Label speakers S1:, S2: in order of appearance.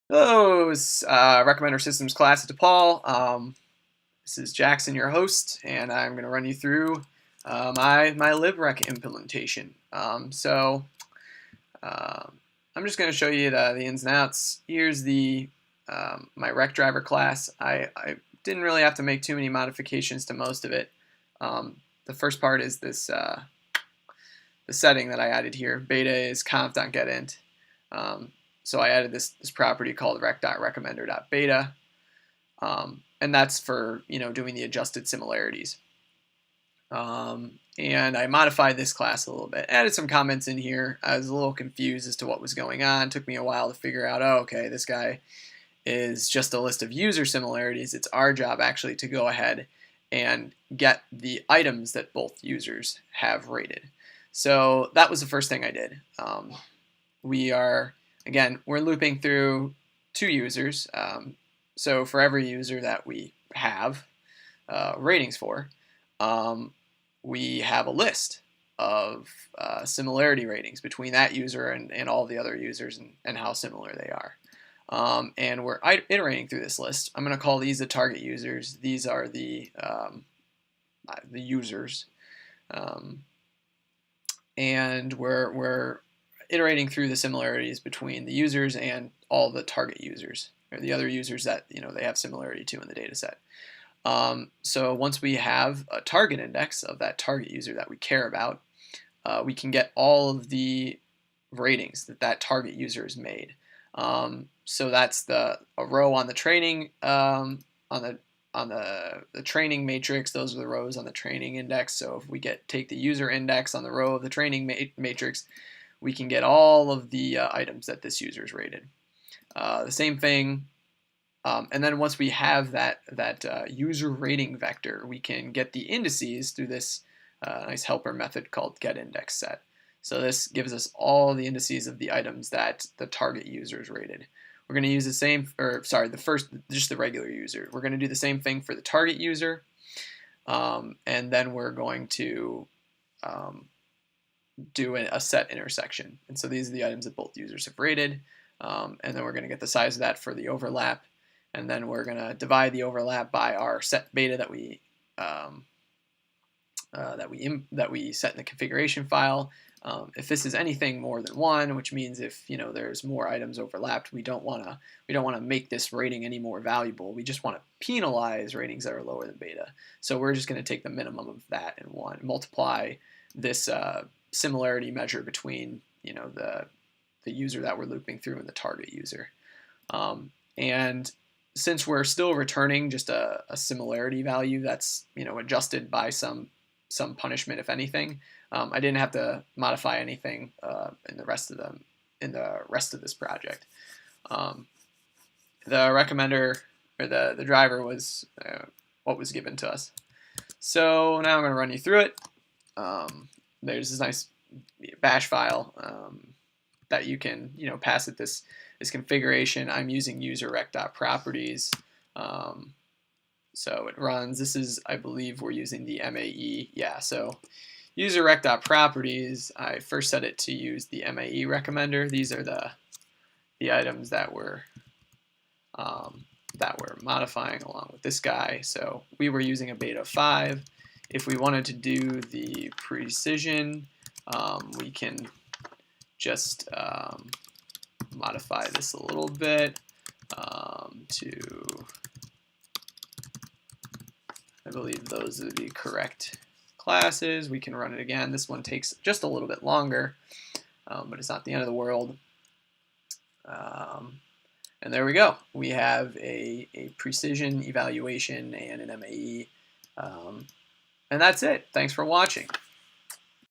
S1: Hello, it's Recommender Systems class at DePaul. This is Jackson, your host, and I'm going to run you through my Librec implementation. I'm just going to show you the ins and outs. Here's the my rec driver class. I didn't really have to make too many modifications to most of it. The first part is this the setting that I added here. Beta is conf.getInt. So I added this property called rec.recommender.beta, and that's for doing the adjusted similarities. And I modified this class a little bit, added some comments in here. I was a little confused as to what was going on. It took me a while to figure out, oh, okay, this guy is just a list of user similarities. It's our job actually to go ahead and get the items that both users have rated. So that was the first thing I did. We're looping through two users. So for every user that we have ratings for, we have a list of similarity ratings between that user and all the other users and how similar they are. And we're iterating through this list. I'm going to call these the target users. These are the users. And we're iterating through the similarities between the users and all the target users, or the other users that they have similarity to in the data set. So once we have a target index of that target user that we care about, we can get all of the ratings that target user has made. So that's a row on the training on the training matrix. Those are the rows on the training index. So if we take the user index on the row of the training matrix, we can get all of the items that this user is rated. The same thing, and then once we have that user rating vector, we can get the indices through this nice helper method called getIndexSet. So this gives us all the indices of the items that the target user is rated. We're going to use the same, just the regular user. We're going to do the same thing for the target user, and then we're going to do a set intersection. And so these are the items that both users have rated, and then we're going to get the size of that for the overlap, and then we're going to divide the overlap by our set beta that we set in the configuration file. If this is anything more than 1, which means if there's more items overlapped, we don't want to make this rating any more valuable. We just want to penalize ratings that are lower than beta. So we're just going to take the minimum of that and multiply this similarity measure between the user that we're looping through and the target user. And since we're still returning just a similarity value that's adjusted by some punishment, if anything, I didn't have to modify anything in the rest of this project. The recommender, or the driver, was what was given to us. So now I'm going to run you through it. There's this nice bash file that you can pass it this configuration. I'm using user_rec.properties. So it runs. This is, I believe, we're using the MAE. Yeah, so user_rec.properties. I first set it to use the MAE recommender. These are the items that we're modifying along with this guy. So we were using a beta 5. If we wanted to do the precision, we can just modify this a little bit to, I believe those are the correct classes. We can run it again. This one takes just a little bit longer, but it's not the end of the world. And there we go. We have a precision evaluation and an MAE. And that's it. Thanks for watching.